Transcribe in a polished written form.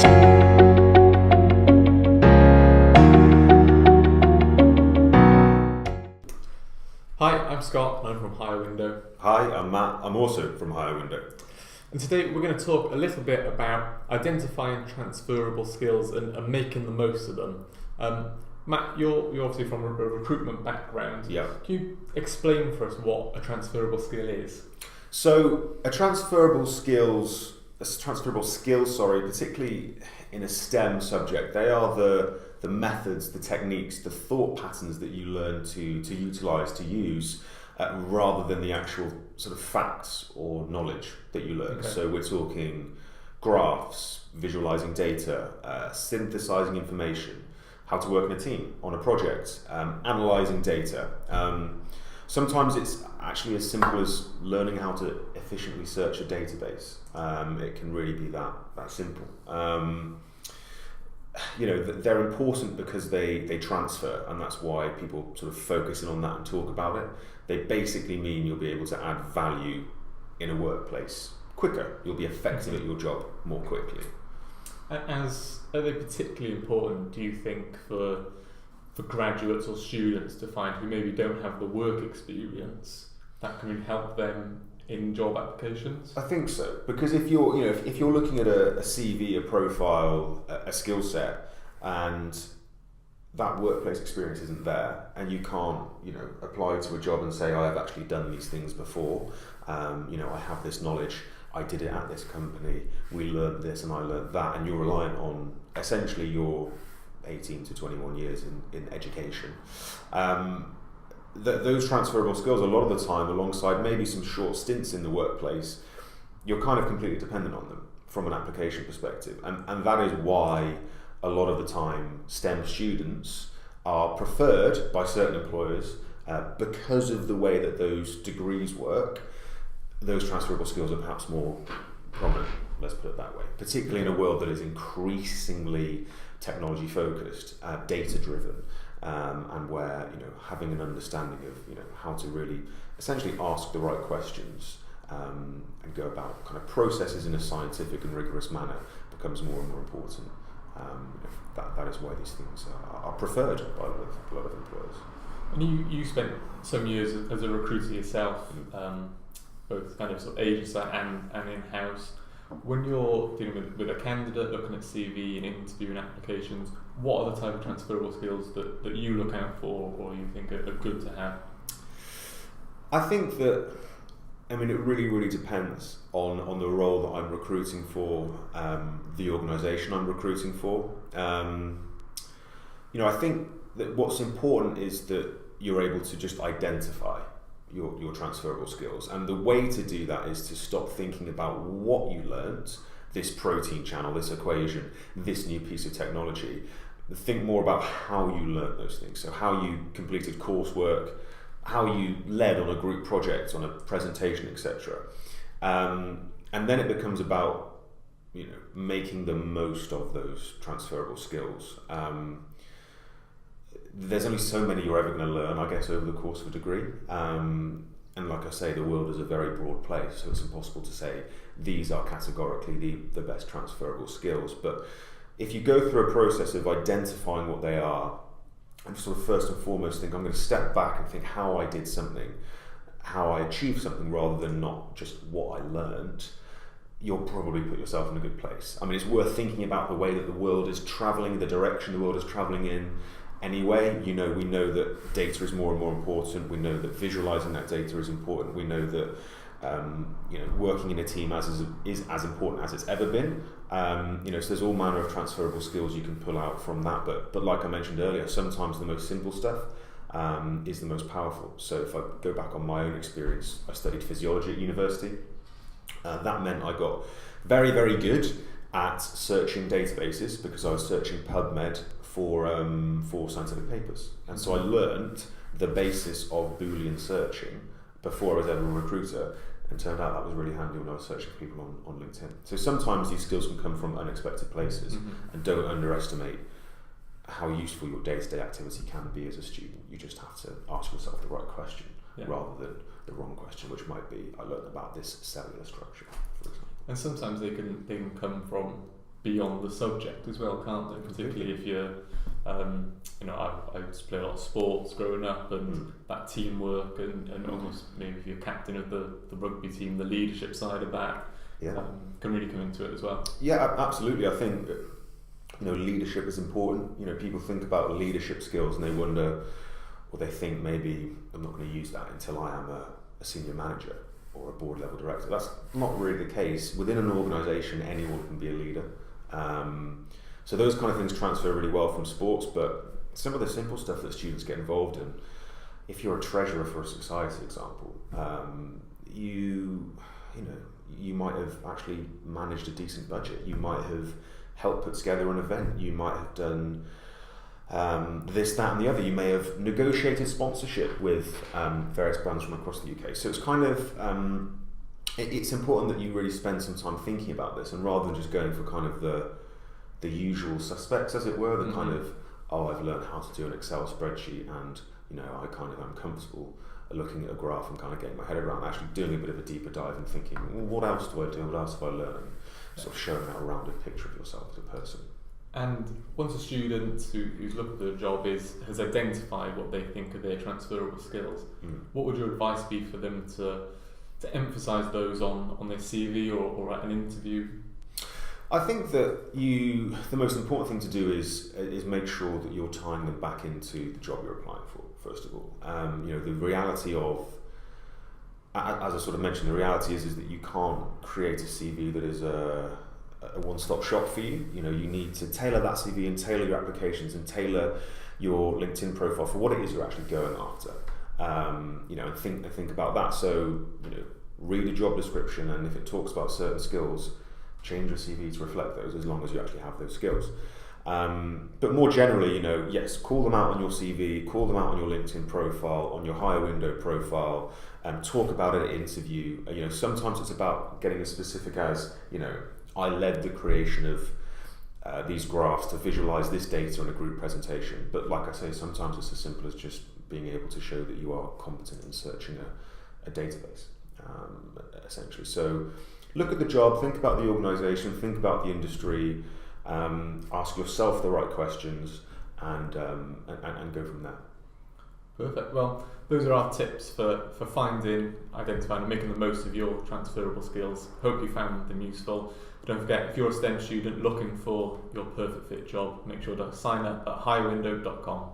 Hi, I'm Scott and I'm from Hire Window. Hi, I'm Matt. I'm also from Hire Window. And today we're going to talk a little bit about identifying transferable skills and making the most of them. Matt, you're obviously from a recruitment background. Yeah. Can you explain for us what a transferable skill is? So, a transferable skill, particularly in a STEM subject, they are the methods, the techniques, the thought patterns that you learn to utilise, to use, rather than the actual sort of facts or knowledge that you learn. Okay. So we're talking graphs, visualising data, synthesising information, how to work in a team, on a project, analysing data. Sometimes it's actually as simple as learning how to efficiently search a database. It can really be that simple. They're important because they transfer, and that's why people sort of focus in on that and talk about it. They basically mean you'll be able to add value in a workplace quicker. You'll be effective at your job more quickly. Are they particularly important, do you think, for graduates or students to find who maybe don't have the work experience that can really help them in job applications? I think so, because if you're looking at a CV, a profile, a skill set, and that workplace experience isn't there, and you can't apply to a job and say, I have actually done these things before. I have this knowledge. I did it at this company. We learned this and I learned that, and you're reliant on essentially your 18 to 21 years in education. Those transferable skills, a lot of the time, alongside maybe some short stints in the workplace, you're kind of completely dependent on them from an application perspective. And that is why a lot of the time STEM students are preferred by certain employers because of the way that those degrees work. Those transferable skills are perhaps more prominent, let's put it that way, particularly in a world that is increasingly technology focused, data driven, and where having an understanding of how to really essentially ask the right questions and go about kind of processes in a scientific and rigorous manner becomes more and more important. That is why these things are preferred by a lot of employers. And you spent some years as a recruiter yourself, both kind of agency and in-house. When you're dealing with a candidate, looking at CV and interviewing applications, what are the type of transferable skills that you look out for or you think are good to have? I think that, it really, really depends on the role that I'm recruiting for, the organisation I'm recruiting for. I think that what's important is that you're able to just identify your transferable skills, and the way to do that is to stop thinking about what you learnt, this protein channel, this equation, this new piece of technology. Think more about how you learnt those things, so how you completed coursework, how you led on a group project, on a presentation, etc. And then it becomes about making the most of those transferable skills. There's only so many you're ever going to learn, I guess, over the course of a degree. And like I say, the world is a very broad place, so it's impossible to say these are categorically the best transferable skills. But if you go through a process of identifying what they are, and sort of first and foremost think, I'm going to step back and think how I did something, how I achieved something, rather than not just what I learned, you'll probably put yourself in a good place. It's worth thinking about the way that the world is travelling, the direction the world is travelling in. Anyway, we know that data is more and more important. We know that visualizing that data is important. We know that working in a team is as important as it's ever been. So there's all manner of transferable skills you can pull out from that. But like I mentioned earlier, sometimes the most simple stuff is the most powerful. So if I go back on my own experience, I studied physiology at university. That meant I got very, very good at searching databases because I was searching PubMed for scientific papers, and so I learned the basis of Boolean searching before I was ever a recruiter, and turned out that was really handy when I was searching for people on LinkedIn. So sometimes these skills can come from unexpected places, and don't underestimate how useful your day-to-day activity can be as a student. You just have to ask yourself the right question rather than the wrong question, which might be, I learned about this cellular structure, for example. And sometimes they can come from beyond the subject as well, can't they? Particularly if you're, I used to play a lot of sports growing up, and that teamwork and almost maybe if you're captain of the rugby team, the leadership side of that can really come into it as well. Yeah, absolutely. I think leadership is important. People think about leadership skills and they wonder, or they think maybe I'm not going to use that until I am a senior manager or a board level director. That's not really the case. Within an organisation, anyone can be a leader. So those kind of things transfer really well from sports, but some of the simple stuff that students get involved in, if you're a treasurer for a society example, you might have actually managed a decent budget. You might have helped put together an event. You might have done this, that and the other. You may have negotiated sponsorship with various brands from across the UK. So it's kind of, it's important that you really spend some time thinking about this, and rather than just going for kind of the usual suspects, as it were, the kind of, I've learned how to do an Excel spreadsheet and I kind of am comfortable looking at a graph and kind of getting my head around, actually doing a bit of a deeper dive and thinking, well, what else do I do, what else have I learned, and sort of showing that a rounded picture of yourself as a person. And once a student who's looking for a job has identified what they think are their transferable skills, what would your advice be for them to emphasise those on their CV or at an interview? I think that the most important thing to do is make sure that you're tying them back into the job you're applying for, first of all. The reality of, as I sort of mentioned, the reality is that you can't create a CV that is a one-stop shop for you. You need to tailor that CV and tailor your applications and tailor your LinkedIn profile for what it is you're actually going after. And think about that. So, read a job description, and if it talks about certain skills, change your CV to reflect those, as long as you actually have those skills. But more generally, yes, call them out on your CV, call them out on your LinkedIn profile, on your hire window profile, talk about it at interview. Sometimes it's about getting as specific as, I led the creation of these graphs to visualize this data in a group presentation. But like I say, sometimes it's as simple as just being able to show that you are competent in searching a database, essentially. So look at the job, think about the organisation, think about the industry, ask yourself the right questions, and go from there. Perfect. Well, those are our tips for finding, identifying and making the most of your transferable skills. Hope you found them useful. But don't forget, if you're a STEM student looking for your perfect fit job, make sure to sign up at highwindow.com.